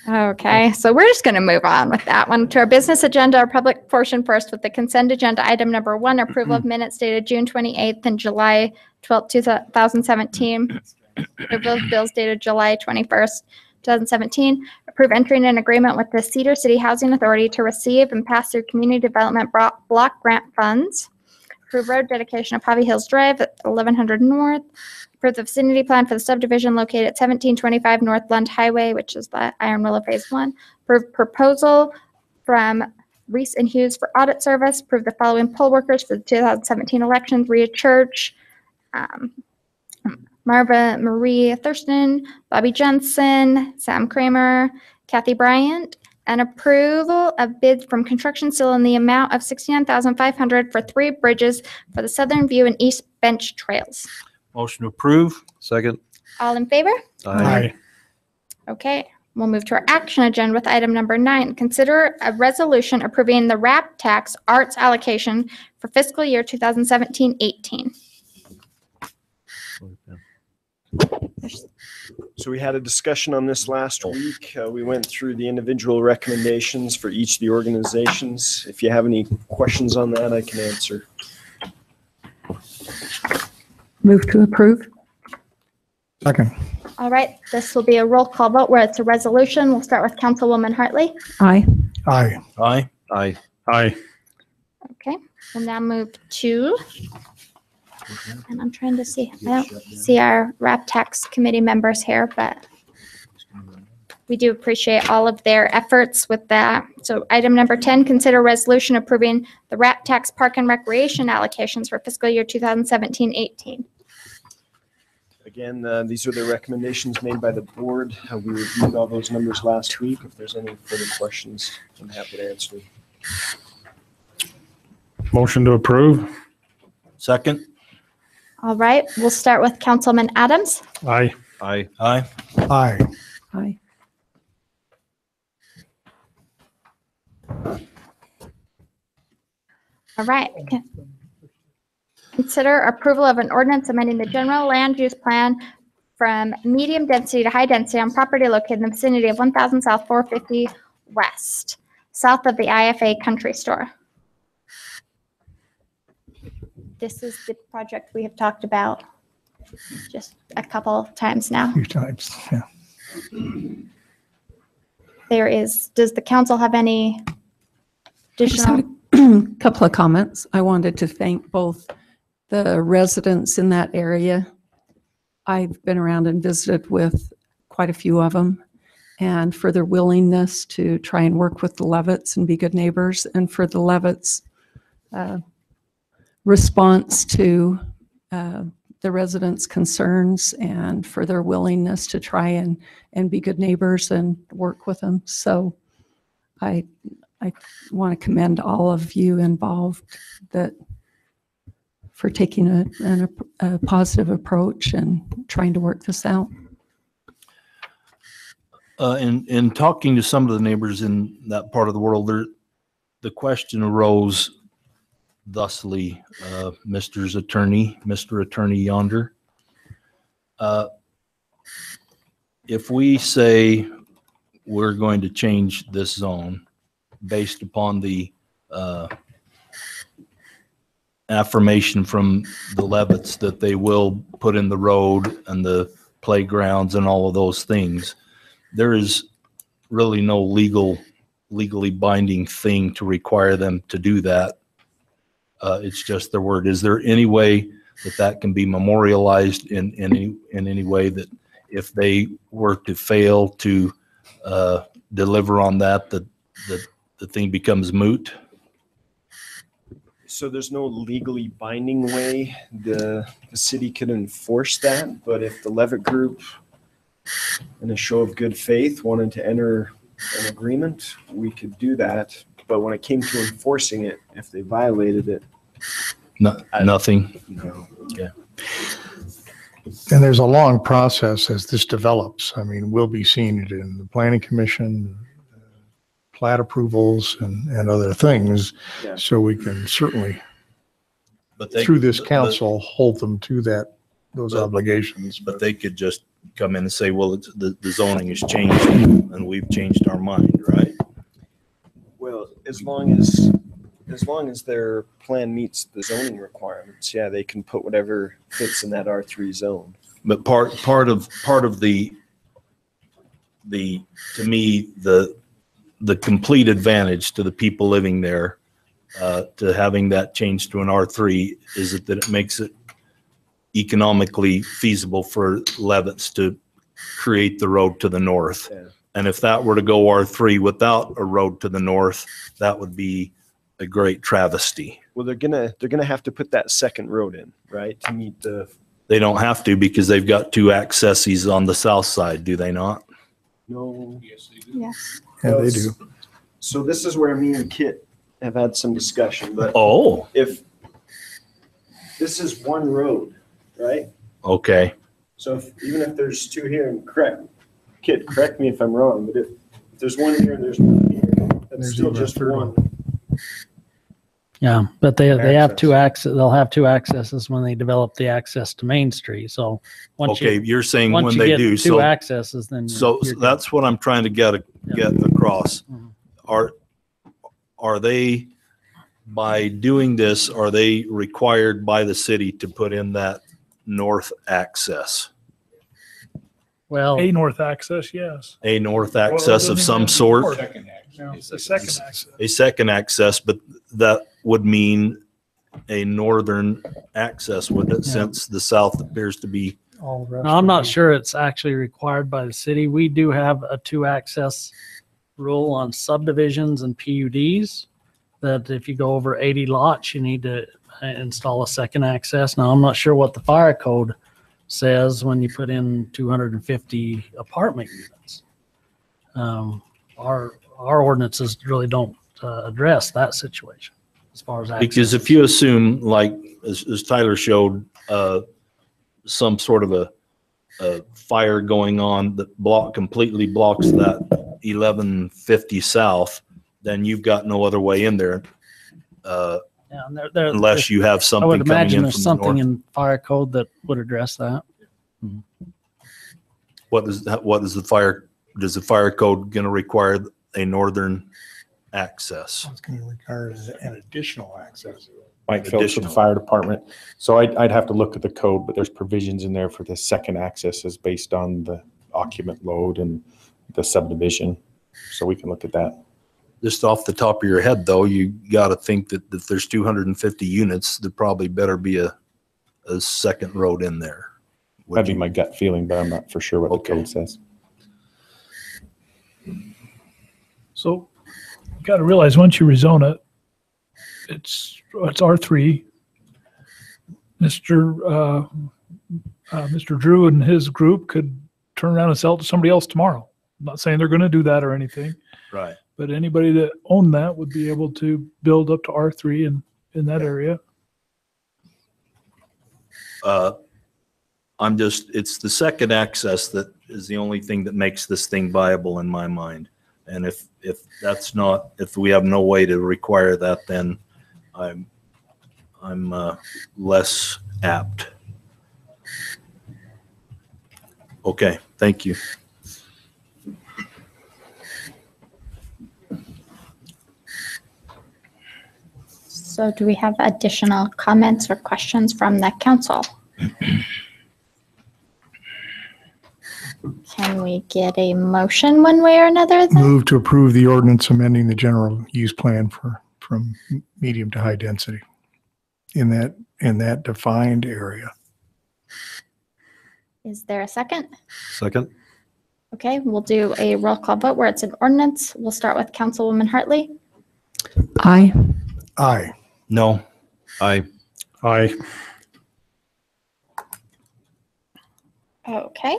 [SPEAKER 5] Okay, so we're just going to move on with that one to our business agenda, our public portion first with the consent agenda. Item number 1, approval of minutes dated June 28th and July 12th, 2017. Approval of bills dated July 21st, 2017. Approve entering an agreement with the Cedar City Housing Authority to receive and pass through community development block grant funds. Approve road dedication of Poppy Hills Drive at 1100 North. Approve the vicinity plan for the subdivision located at 1725 North Lund Highway, which is the Iron Willow Phase 1. Approve proposal from Reese and Hughes for audit service. Approve the following poll workers for the 2017 elections: Rhea Church, Marva Marie Thurston, Bobby Jensen, Sam Kramer, Kathy Bryant, and approval of bids from Construction Steel in the amount of $69,500 for 3 bridges for the Southern View and East Bench Trails.
[SPEAKER 7] Motion to approve.
[SPEAKER 8] Second.
[SPEAKER 5] All in favor?
[SPEAKER 6] Aye.
[SPEAKER 5] Okay, we'll move to our action agenda with item number 9. Consider a resolution approving the RAP tax arts allocation for fiscal year 2017-18.
[SPEAKER 15] So we had a discussion on this last week. We went through the individual recommendations for each of the organizations. If you have any questions on that, I can answer.
[SPEAKER 4] Move to approve.
[SPEAKER 6] Second.
[SPEAKER 5] All right, this will be a roll call vote where it's a resolution. We'll start with Councilwoman Hartley.
[SPEAKER 4] Aye.
[SPEAKER 6] Aye.
[SPEAKER 7] Aye.
[SPEAKER 8] Aye.
[SPEAKER 6] Aye.
[SPEAKER 5] Okay, we'll now move to, and I'm trying to see, I don't see our RAP tax committee members here, but we do appreciate all of their efforts with that. So item number 10, consider resolution approving the RAP tax park and recreation allocations for fiscal year 2017-18.
[SPEAKER 15] Again, these are the recommendations made by the board. We reviewed all those numbers last week. If there's any further questions, I'm happy to answer.
[SPEAKER 6] Motion to approve.
[SPEAKER 7] Second.
[SPEAKER 5] All right, we'll start with Councilman Adams.
[SPEAKER 6] Aye.
[SPEAKER 8] Aye.
[SPEAKER 7] Aye.
[SPEAKER 6] Aye.
[SPEAKER 4] Aye.
[SPEAKER 5] All right. Consider approval of an ordinance amending the general land use plan from medium density to high density on property located in the vicinity of 1000 South 450 West, south of the IFA Country Store. This is the project we have talked about just a couple times now.
[SPEAKER 6] A few times, yeah.
[SPEAKER 5] Does the council have any
[SPEAKER 4] I just had
[SPEAKER 5] additional?
[SPEAKER 4] a couple of comments. I wanted to thank both the residents in that area. I've been around and visited with quite a few of them, and for their willingness to try and work with the Levitts and be good neighbors, and for the Levitts' response to the residents' concerns, and for their willingness to try and be good neighbors and work with them. So I want to commend all of you involved for taking a positive approach and trying to work this out.
[SPEAKER 7] In talking to some of the neighbors in that part of the world, the question arose thusly, Mr. Attorney yonder. If we say we're going to change this zone based upon the affirmation from the Levitts that they will put in the road and the playgrounds and all of those things, there is really no legally binding thing to require them to do that. It's just their word. Is there any way that can be memorialized in any way that if they were to fail to deliver on that the thing becomes moot?
[SPEAKER 15] So there's no legally binding way the city could enforce that, but if the Levitt Group, in a show of good faith, wanted to enter an agreement, we could do that. But when it came to enforcing it, if they violated it,
[SPEAKER 7] nothing.
[SPEAKER 15] No.
[SPEAKER 7] Yeah.
[SPEAKER 6] And there's a long process as this develops. I mean, we'll be seeing it in the planning commission, plat approvals and other things.
[SPEAKER 15] Yeah.
[SPEAKER 6] So we can certainly,
[SPEAKER 7] But
[SPEAKER 6] through this council, hold them to that those obligations.
[SPEAKER 7] But they could just come in and say, well, it's, the zoning has changed and we've changed our mind, right?
[SPEAKER 15] Well, as long as their plan meets the zoning requirements, yeah, they can put whatever fits in that R3 zone.
[SPEAKER 7] But part of the to me, the complete advantage to the people living there, to having that changed to an R3 is that it makes it economically feasible for Levitt's to create the road to the north.
[SPEAKER 15] Yeah.
[SPEAKER 7] And if that were to go R3 without a road to the north, that would be a great travesty.
[SPEAKER 15] Well, they're gonna have to put that second road in, right, to meet the.
[SPEAKER 7] They don't have to because they've got two accesses on the south side, do they not?
[SPEAKER 15] No.
[SPEAKER 5] Yes.
[SPEAKER 6] Yeah, they do.
[SPEAKER 15] So this is where me and Kit have had some discussion, but
[SPEAKER 7] Oh,
[SPEAKER 15] if this is one road, right?
[SPEAKER 7] okay.
[SPEAKER 15] So even if there's two here, and Kit, correct me if I'm wrong, but if there's one here and there's one here, that's
[SPEAKER 6] There's
[SPEAKER 15] still
[SPEAKER 6] even a
[SPEAKER 15] just
[SPEAKER 6] third
[SPEAKER 15] one.
[SPEAKER 16] Yeah, but they have
[SPEAKER 6] Access.
[SPEAKER 16] two access. They'll have two accesses when they develop the access to Main Street. So once
[SPEAKER 7] Okay, you're saying
[SPEAKER 16] once
[SPEAKER 7] when
[SPEAKER 16] you
[SPEAKER 7] they
[SPEAKER 16] get
[SPEAKER 7] do,
[SPEAKER 16] two
[SPEAKER 7] so,
[SPEAKER 16] accesses, then
[SPEAKER 7] so
[SPEAKER 16] you're good.
[SPEAKER 7] that's what I'm trying to get across.
[SPEAKER 16] Mhm.
[SPEAKER 7] Are they, by doing this, are they required by the city to put in that north access?
[SPEAKER 16] Well,
[SPEAKER 17] A north access, yes.
[SPEAKER 7] A north access of some sort?
[SPEAKER 17] No, it's the second access.
[SPEAKER 7] A second access, but that would mean a northern access, wouldn't it,
[SPEAKER 16] Yeah.
[SPEAKER 7] since the south appears to be,
[SPEAKER 6] All the rest
[SPEAKER 16] no, I'm
[SPEAKER 6] would
[SPEAKER 16] not
[SPEAKER 6] be-
[SPEAKER 16] sure it's actually required by the city. We do have a two access rule on subdivisions and PUDs that if you go over 80 lots, you need to install a second access. Now, I'm not sure what the fire code says when you put in 250 apartment units. Our ordinances really don't address that situation as far as access.
[SPEAKER 7] because if you assume, like, as Tyler showed, some sort of a fire going on that completely blocks that 1150 south, then you've got no other way in there.
[SPEAKER 16] Yeah, and
[SPEAKER 7] Unless you have
[SPEAKER 16] I
[SPEAKER 7] something
[SPEAKER 16] would
[SPEAKER 7] coming
[SPEAKER 16] imagine
[SPEAKER 7] in
[SPEAKER 16] there's
[SPEAKER 7] from the
[SPEAKER 16] something
[SPEAKER 7] north.
[SPEAKER 16] in fire code that would address that.
[SPEAKER 7] Does the fire code going to require a northern access?
[SPEAKER 6] It's going to require an additional access.
[SPEAKER 18] Mike Phillips with the
[SPEAKER 7] Additional.
[SPEAKER 18] fire department. So I'd have to look at the code, but there's provisions in there for the second access is based on the occupant load and the subdivision. So we can look at that.
[SPEAKER 7] Just off the top of your head, though, you got to think that if there's 250 units, there probably better be a second road in there.
[SPEAKER 18] That'd be my gut feeling, but I'm not for sure what the
[SPEAKER 7] Okay.
[SPEAKER 18] code says.
[SPEAKER 17] So you got to realize once you rezone it, it's R3. Mr. Drew and his group could turn around and sell it to somebody else tomorrow. I'm not saying they're going to do that or anything,
[SPEAKER 7] Right.
[SPEAKER 17] but anybody that owned that would be able to build up to R3 in that area.
[SPEAKER 7] It's the second access that is the only thing that makes this thing viable in my mind. And if we have no way to require that, then I'm less apt. Okay, thank you.
[SPEAKER 5] So do we have additional comments or questions from the council? Can we get a motion one way or another then?
[SPEAKER 6] Move to approve the ordinance amending the general use plan from medium to high density in that defined area.
[SPEAKER 5] Is there a second?
[SPEAKER 8] Second?
[SPEAKER 5] Okay, we'll do a roll call vote where it's an ordinance. We'll start with Councilwoman Hartley.
[SPEAKER 4] Aye.
[SPEAKER 6] Aye.
[SPEAKER 7] No.
[SPEAKER 8] Aye.
[SPEAKER 6] Aye.
[SPEAKER 5] Okay.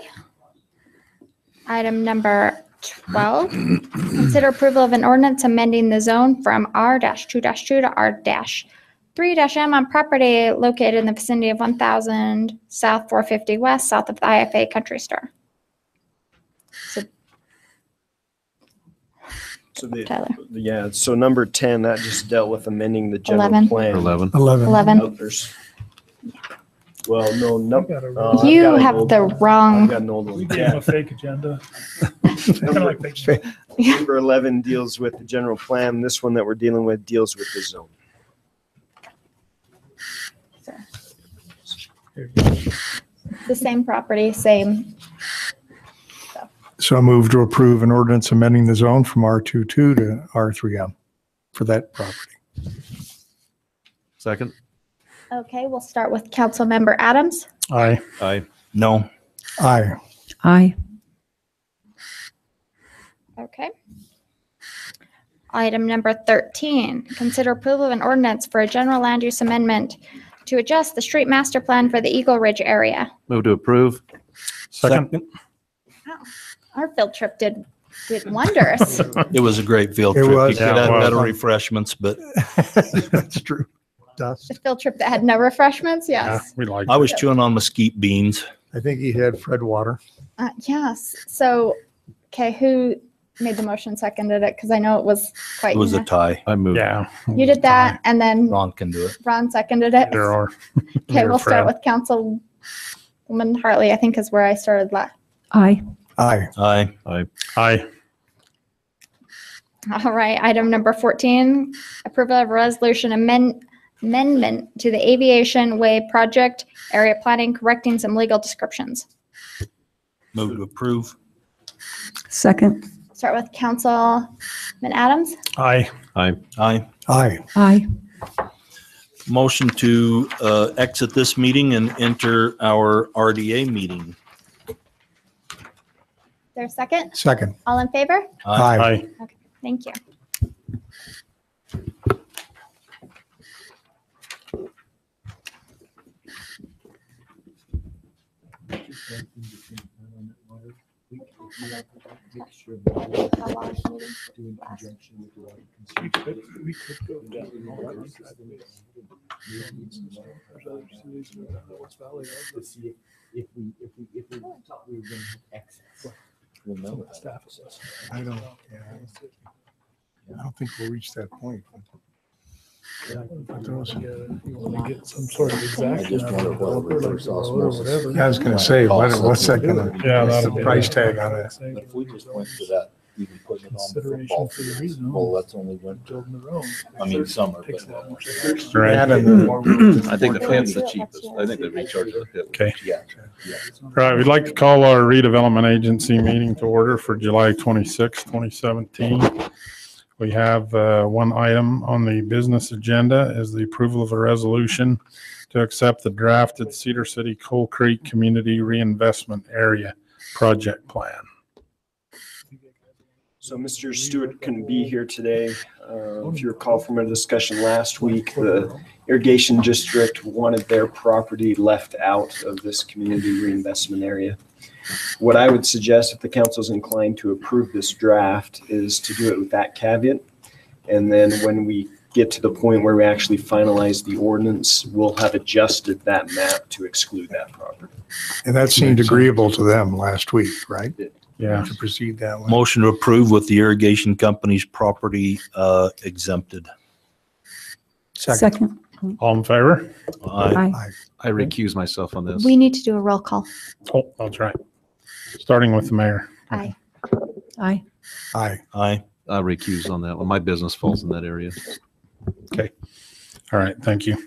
[SPEAKER 5] Item number 12, consider approval of an ordinance amending the zone from R-2-2 to R-3-M on property located in the vicinity of 1000 South 450 West, south of the IFA Country Store.
[SPEAKER 15] So so number 10, that just dealt with amending the general
[SPEAKER 5] 11.
[SPEAKER 15] plan.
[SPEAKER 8] 11.
[SPEAKER 6] 11.
[SPEAKER 5] 11.
[SPEAKER 15] Others. Well, no.
[SPEAKER 17] got a-
[SPEAKER 5] You
[SPEAKER 15] I've got an
[SPEAKER 5] have
[SPEAKER 15] old
[SPEAKER 5] the
[SPEAKER 15] one.
[SPEAKER 5] wrong-
[SPEAKER 15] I've got an old
[SPEAKER 17] We
[SPEAKER 15] one.
[SPEAKER 17] gave
[SPEAKER 15] Yeah.
[SPEAKER 17] him a fake agenda. Kind of like fake.
[SPEAKER 15] Number 11 deals with the general plan. This one that we're dealing with deals with the zone.
[SPEAKER 5] The same property, same.
[SPEAKER 6] So I move to approve an ordinance amending the zone from R22 to R3M for that property.
[SPEAKER 8] Second?
[SPEAKER 5] Okay, we'll start with Councilmember Adams.
[SPEAKER 6] Aye.
[SPEAKER 8] Aye.
[SPEAKER 7] No.
[SPEAKER 6] Aye.
[SPEAKER 4] Aye.
[SPEAKER 5] Okay. Item number 13, consider approval of an ordinance for a general land use amendment to adjust the street master plan for the Eagle Ridge area.
[SPEAKER 8] Move to approve.
[SPEAKER 7] Second.
[SPEAKER 5] Our field trip did wonders.
[SPEAKER 7] It was a great field
[SPEAKER 6] It
[SPEAKER 7] trip.
[SPEAKER 6] was.
[SPEAKER 7] You could
[SPEAKER 6] Yeah,
[SPEAKER 7] have
[SPEAKER 6] it was.
[SPEAKER 7] better refreshments, but
[SPEAKER 6] That's true. Dust.
[SPEAKER 5] The field trip that had no refreshments, yes.
[SPEAKER 6] We like
[SPEAKER 7] I was chewing on mesquite beans.
[SPEAKER 6] I think he had Fred water.
[SPEAKER 5] Yes, so, okay, who made the motion, seconded it? Because I know it was quite.
[SPEAKER 7] It was a tie.
[SPEAKER 8] I moved.
[SPEAKER 6] Yeah.
[SPEAKER 5] You did that, and then
[SPEAKER 7] Ron can do it.
[SPEAKER 5] Ron seconded it.
[SPEAKER 6] There are.
[SPEAKER 5] Okay, we'll start with Councilwoman Hartley, I think is where I started last.
[SPEAKER 4] Aye.
[SPEAKER 6] Aye.
[SPEAKER 7] Aye.
[SPEAKER 8] Aye.
[SPEAKER 6] Aye.
[SPEAKER 5] All right, item number 14, approval of resolution amendment to the Aviation Way project area planning, correcting some legal descriptions.
[SPEAKER 7] Move to approve.
[SPEAKER 4] Second.
[SPEAKER 5] Start with Councilman Adams.
[SPEAKER 6] Aye.
[SPEAKER 8] Aye.
[SPEAKER 7] Aye.
[SPEAKER 6] Aye.
[SPEAKER 4] Aye.
[SPEAKER 7] Motion to exit this meeting and enter our RDA meeting.
[SPEAKER 5] Is there a second?
[SPEAKER 6] Second.
[SPEAKER 5] All in favor?
[SPEAKER 6] Aye.
[SPEAKER 5] Okay, thank you.
[SPEAKER 17] We could go down the road. To see if we thought we were going to have excess. We'll know what staff assessment.
[SPEAKER 6] I don't think we'll reach that point.
[SPEAKER 17] You want to get some sort of exaction out of the developer, like the road or whatever.
[SPEAKER 6] Yeah, I was gonna say, what's that gonna,
[SPEAKER 17] Yeah,
[SPEAKER 6] what's the
[SPEAKER 17] that'll be-
[SPEAKER 6] price tag on it?
[SPEAKER 17] But
[SPEAKER 3] if we just went to that, even putting it on the
[SPEAKER 17] Consideration
[SPEAKER 3] football
[SPEAKER 17] for the
[SPEAKER 3] field,
[SPEAKER 17] reason.
[SPEAKER 3] well, that's only winter.
[SPEAKER 17] Building the road.
[SPEAKER 3] I mean, summer,
[SPEAKER 17] Takes
[SPEAKER 3] but.
[SPEAKER 17] that much.
[SPEAKER 6] That and
[SPEAKER 8] I think the fence the cheapest. I think the recharge is the
[SPEAKER 6] Okay.
[SPEAKER 3] Yeah, yeah.
[SPEAKER 2] Right, we'd like to call our redevelopment agency meeting to order for July 26, 2017. We have one item on the business agenda is the approval of a resolution to accept the drafted Cedar City Coal Creek Community Reinvestment Area Project Plan.
[SPEAKER 15] So Mr. Stewart couldn't be here today. If you recall from our discussion last week, the irrigation district wanted their property left out of this community reinvestment area. What I would suggest, if the council is inclined to approve this draft, is to do it with that caveat. And then when we get to the point where we actually finalize the ordinance, we'll have adjusted that map to exclude that property.
[SPEAKER 6] And that seemed agreeable to them last week, right?
[SPEAKER 2] Yeah.
[SPEAKER 6] To proceed that way.
[SPEAKER 7] Motion to approve with the irrigation company's property exempted.
[SPEAKER 4] Second.
[SPEAKER 2] All in favor?
[SPEAKER 7] Aye.
[SPEAKER 4] Aye.
[SPEAKER 8] I recuse myself on this.
[SPEAKER 5] We need to do a roll call.
[SPEAKER 2] Oh, that's right. Starting with the mayor.
[SPEAKER 5] Aye.
[SPEAKER 4] Aye.
[SPEAKER 6] Aye.
[SPEAKER 7] Aye.
[SPEAKER 8] I recuse on that one. My business falls in that area.
[SPEAKER 2] Okay. All right, thank you.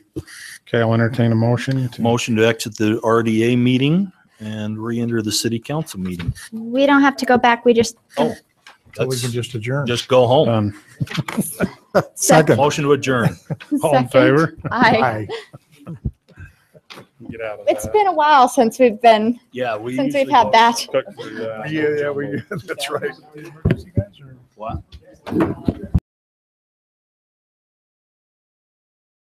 [SPEAKER 2] Okay, I'll entertain a motion.
[SPEAKER 7] Motion to exit the RDA meeting and re-enter the city council meeting.
[SPEAKER 5] We don't have to go back, we just.
[SPEAKER 7] Oh,
[SPEAKER 6] So we can just adjourn.
[SPEAKER 7] just go home.
[SPEAKER 6] Second.
[SPEAKER 7] Motion to adjourn.
[SPEAKER 2] All in
[SPEAKER 5] Second.
[SPEAKER 2] favor?
[SPEAKER 5] Aye.
[SPEAKER 2] Get out of
[SPEAKER 5] It's been a while since we've been,
[SPEAKER 7] Yeah, we
[SPEAKER 5] since we've
[SPEAKER 7] usually
[SPEAKER 5] had
[SPEAKER 7] go
[SPEAKER 5] that.
[SPEAKER 2] that.
[SPEAKER 6] Yeah, we, that's right.
[SPEAKER 7] What?